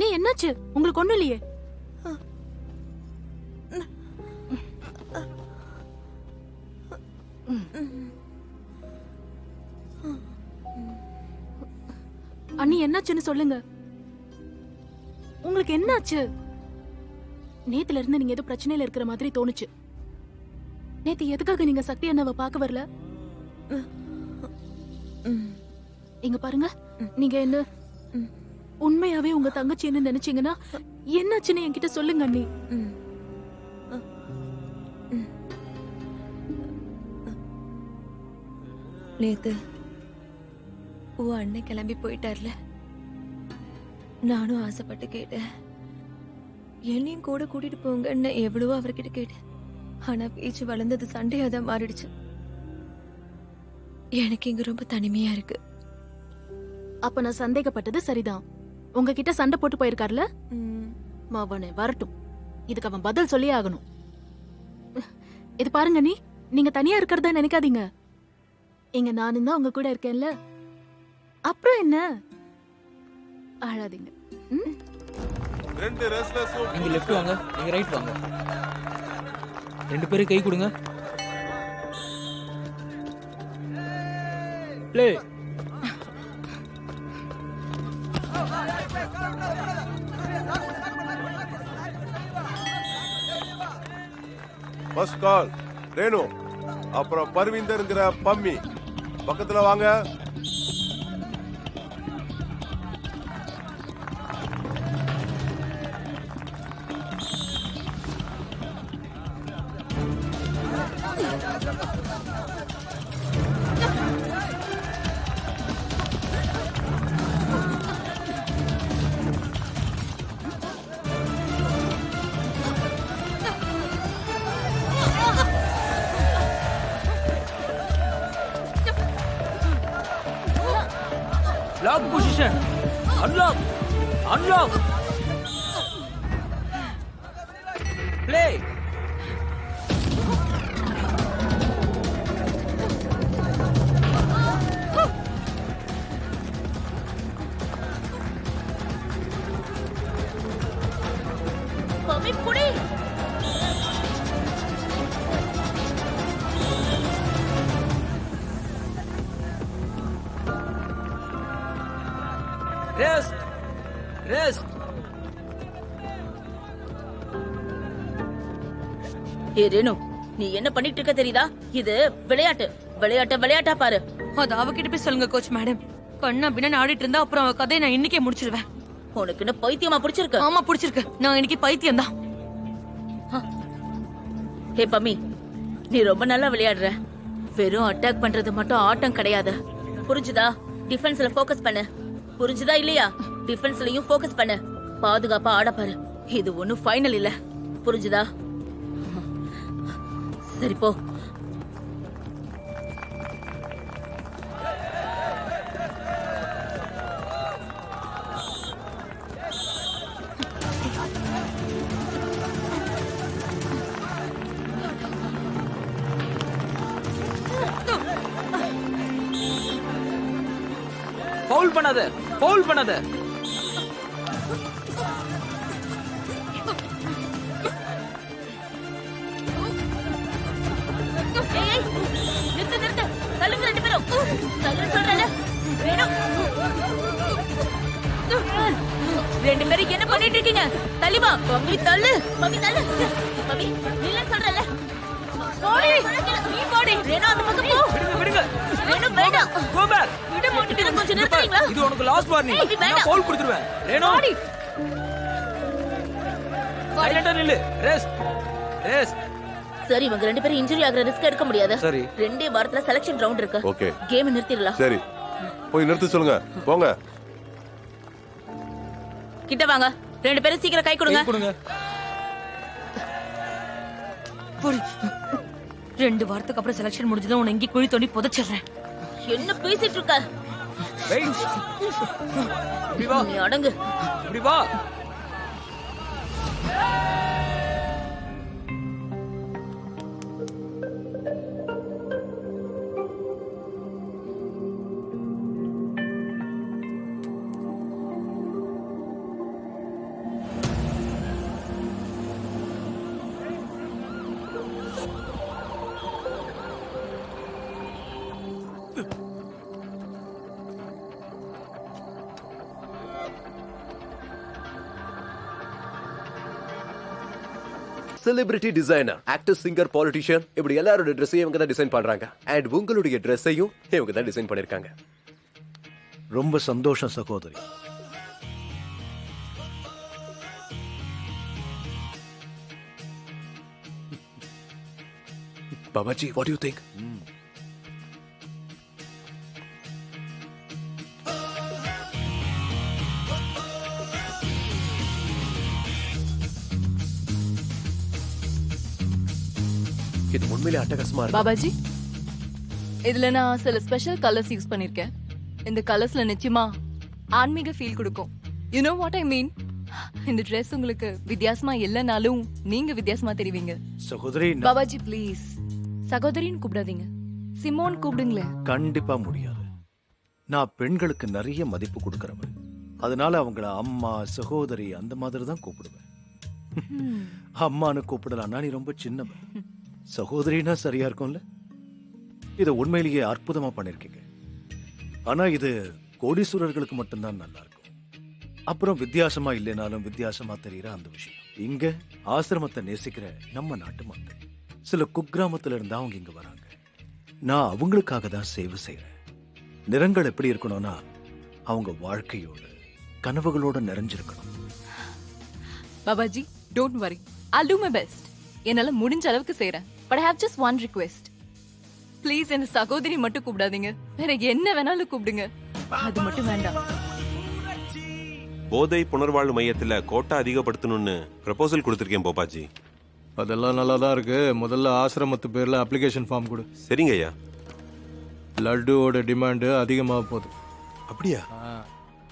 அண்ணி என்னாச்சு? உங்களுக்கு ஒண்ணும் இல்லையே? அண்ணி என்னாச்சுன்னு சொல்லுங்க. உங்களுக்கு என்னாச்சு? நேத்துல இருந்து நீங்க ஏதோ பிரச்சனையில இருக்கிற மாதிரி தோணுச்சு. நேத்து எதுக்காக நீங்க சக்தி அண்ணாவை பார்க்க வரல? இங்க பாருங்க, நீங்க என்ன உண்மையாவே உங்க தங்கச்சின்னு நினைச்சீங்கன்னா என்னாச்சுன்னு என்கிட்ட சொல்லுங்க அண்ணி. நேத்து உன் அண்ணன் கிளம்பி போயிட்டார்ல, நானும் ஆசைப்பட்டு கேட்டேன். என்னையும் கூட கூட்டிட்டு போங்கன்னு எவ்வளவோ அவர்கிட்ட கேட்டேன். ஆனா பேச்சு வளர்ந்தது சண்டையா தான் மாறிடுச்சு. எனக்கு இங்க ரொம்ப தனிமையா இருக்கு. அப்ப நான் சந்தேகப்பட்டது சரிதான். உங்ககிட்ட சண்டை போட்டு போயிருக்காருல? அவனை வரட்டும், இதுக்கு அவன் பதில் சொல்லி ஆகணும். இது பாருங்க நீ, நீங்க தனியா இருக்கிறதா நினைக்காதீங்க. இங்க நானும் தான் உங்க கூட இருக்கேன்ல, அப்புறம் என்ன? அழாதீங்க. நீங்க லெஃப்ட் வாங்க, நீங்க ரைட் வாங்க. ரெண்டு பேரும் கை கொடுங்க. ப்ளே. ஃபர்ஸ்ட் கால் ரேணு, அப்புறம் பர்வீந்தர்ங்கிற பம்மி. பக்கத்துல வாங்க. Lock position. Unlock. Unlock. Play. Mummy புடி. Rest. Rest. ஏ ரேணு, நீ என்ன பண்ணிட்டு இருக்க தெரியுதா? இது விளையாட்டு. விளையாட்டா பாரு. அது அவகிட்ட போய் சொல்லுங்க கோச் மேடம். கண்ணா பின்னா ஆடிட்டு இருந்தா அப்புறம் அவ கதையை நான் இன்னைக்கே முடிச்சிருவேன். உனக்கு என்ன பைத்தியமா பிடிச்சிருக்கு? ஆமா பிடிச்சிருக்கு. நான் இன்னைக்கு பைத்தியம் தான். ஏ பம்மி, நீ ரொம்ப நல்லா விளையாடுற. வெறும் அட்டாக் பண்றது மட்டும் ஆட்டம் கிடையாது, புரிஞ்சுதா? டிஃபென்ஸ்ல ஃபோக்கஸ் பண்ணு. புரிஞ்சுதா இல்லையா? டிஃபென்ஸ்லயும் ஃபோக்கஸ் பண்ணு. பாதுகாப்பா ஆட பாரு. இது ஒண்ணும் ஃபைனல் இல்ல, புரிஞ்சுதா? சரி போ. ஃபவுல் பண்ணாத. ஃபவுல் பண்ணாத. ஏய் நிறுத்து நிறுத்து. தள்ளுங்க ரெண்டு பேரும். தள்ளுன்னு சொல்றேன்ல. வேணும். ரெண்டு பேரும் என்ன பண்ணிட்டு இருக்கீங்க? தள்ளி வா. மம்மி தள்ளு. மம்மி தள்ளு. மம்மி நில்லுன்னு சொல்றேன்ல. போடி. நீ போடி. ரேணு அந்த பக்கம் போ. விடுங்க விடுங்க. ரேணு வேண்டாம். Go back. விட மாட்டேன். கொஞ்சம் நிறுத்துறீங்களா? இது உனக்கு லாஸ்ட் வார்னிங். ஏய், வேண்டாம். நான் ஃபவுல் கொடுத்துருவேன். ரேணு. சைலண்டா நில்லு. ரெஸ்ட். ரெஸ்ட். சரி, இவங்க ரெண்டு பேரும் இன்ஜுரி ஆகுற ரிஸ்க் எடுக்க முடியாது. சரி. 2 வாரத்துல செலக்ஷன் ரவுண்ட் இருக்கு. ஓகே. கேம் நிறுத்திடலாம். சரி, போய் நிறுத்த சொல்லுங்க. போங்க. கிட்ட வாங்க. ரெண்டு பேரும் சீக்கிரம் கை கொடுங்க. கை கொடுங்க. 2 வாரத்துக்கு அப்புறம் செலக்ஷன் முடிஞ்சதும் உன்னை இங்கே குழி தோண்டி புதைச்சிடுறேன். என்ன பேசிட்டு இருக்க? வெயிட். இப்படி வா. நீ அடங்கு. இப்படி வா. Celebrity designer, actor, singer, politician, இப்படி எல்லாரோட ட்ரெஸ்ஸையும் இவங்க தான் டிசைன் பண்றாங்க. அண்ட் உங்களுடைய ட்ரெஸ்ஸையும் இவங்க தான் டிசைன் பண்ணிருக்காங்க. ரொம்ப சந்தோஷம் சகோதரி. Babaji, what do you think? இது உண்மையிலே அட்டகாசமா இருக்கு. பாபாஜி, இதுல நான் சில ஸ்பெஷல் கலர்ஸ் யூஸ் பண்ணிருக்கேன். இந்த கலர்ஸ்ல நிச்சயமா ஆன்மீக ஃபீல் கொடுக்கும். யூ நோ வாட் ஐ மீன்? இந்த Dress உங்களுக்கு வித்தியாசமா இல்லைனாலும் நீங்க வித்தியாசமா தெரிவிங்க. சகோதரி, பாபாஜி ப்ளீஸ் சகோதரின்னு கூப்பிடாதீங்க, சிமோன் கூப்பிடுங்களேன். கண்டிப்பா முடியாது. நான் பெண்களுக்கு நிறைய மதிப்பு கொடுக்கறவன். அதனால அவங்கள அம்மா, சகோதரி அந்த மாதிரி தான் கூப்பிடுவேன். அம்மானு கூப்பிடலாம்னா நீ ரொம்ப சின்னவன். சகோதரினா சரியா இருக்கும்ல? இதை உண்மையிலேயே அற்புதமா பண்ணிருக்கீங்க. ஆனா இது கோடீஸ்வரர்களுக்கு மட்டும்தான் நல்லா இருக்கும். அப்புறம் வித்தியாசமா இல்லைனாலும் வித்தியாசமா தெரியற அந்த விஷயம். இங்க ஆசிரமத்தை நேசிக்கிற நம்ம நாட்டு மக்கள் சில குக்கிராமத்துல இருந்தா அவங்க இங்க வராங்க. நான் அவங்களுக்காக தான் சேவை செய்யறேன். நிறங்கள் எப்படி இருக்கணும்னா அவங்க வாழ்க்கையோட கனவுகளோட நிறைஞ்சிருக்கணும். Babaji don't worry, I'll do my best. என்னால முடிஞ்ச அளவுக்கு செய்றேன். But I have just one request. Please என்ன சகோதரி மட்டும் கூப்பிடாதீங்க. வேற என்ன வேணாலும் கூப்பிடுங்க, அது மட்டும் வேண்டாம். போதை புனர்வாழ்வு மையத்துல கோட்டா அதிகப்படுத்தணும்னு ப்ரப்போசல் கொடுத்திருக்கேன் பாபாஜி. அதெல்லாம் நல்லா தான் இருக்கு. முதல்ல ஆசிரமத்து பேர்ல அப்ளிகேஷன் ஃபார்ம் கொடு. சரிங்க ஐயா. லட்டுவோட டிமாண்ட் அதிகமாக போகுது. அப்படியா?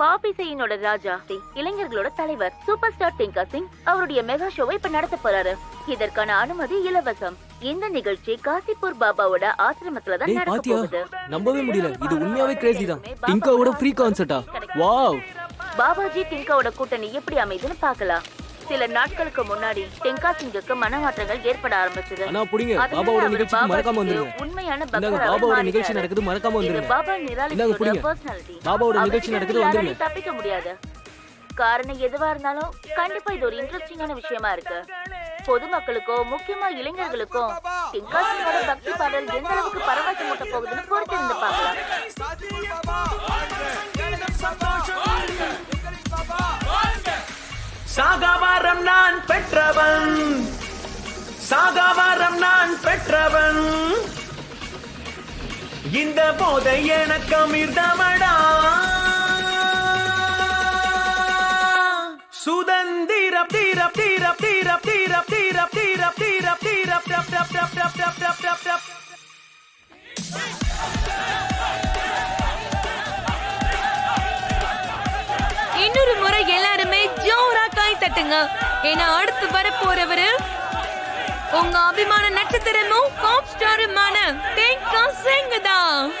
பாப்பி சிங்கோட ராஜா சிங், இளைஞர்களோட தலைவர் சூப்பர் ஸ்டார் டிங்கா சிங் அவருடைய மெகா ஷோவை இப்ப நடத்த போறாரு. இதற்கான அனுமதி இலவசம். இந்த நிகழ்ச்சி காசிப்பூர் பாபாவோட ஆசிரமத்துல தான் நடக்க போகுது. நம்பவே முடியல, இது உண்மையாவே கிரேசி தான். டிங்காவோட ஃப்ரீ கான்சர்ட்டா? வாவ்! பாபாஜி டிங்காவோட கூட்டணி எப்படி அமைதுன்னு பார்க்கலாம். சில நாட்களுக்கு முன்னாடி டிங்கா சிங்குக்கு மனமாற்றங்கள் ஏற்பட ஆரம்பிச்சது. அண்ணா புடிங்க, பாபாவோட நிகழ்ச்சிக்கு மறக்காம வந்துருங்க. உண்மையான பாபாவோட நிகழ்ச்சி நடக்குது, மறக்காம வந்துருங்க. பாபா நிராலியோட பர்சனாலிட்டி. பாபாவோட நிகழ்ச்சி நடக்குது, வந்துருங்க. தப்பிக்க முடியாது. காரணம் எதுவா இருந்தாலும் கண்டிப்பா இது ஒரு இன்ட்ரெஸ்டிங்கான விஷயமா இருக்கு. பொதுமக்களுக்கோ முக்கியமா இளைஞர்களுக்கோ டிங்கா சிங்கோட பக்தி பாடல் எந்த அளவுக்கு பரவசம் மூட்ட போகுதுன்னு பொறுத்திருந்து பார்க்கலாம். சாகாவாரம் நான் பெற்றவன், சாகாவாரம் நான் பெற்றவன், இந்த போதை எனக்கு அமிர்தமடா, சுதந்திரம் தீர தீர தீர தீர தீர தீர தீர தீர தீர. இன்னொரு முறை எல்லாருமே ஜோரா கை தட்டுங்க. ஏன்னா அடுத்து வர போறவரு உங்க அபிமான நட்சத்திரமும் பாப் ஸ்டாருமான டிங்கா சிங் தான்.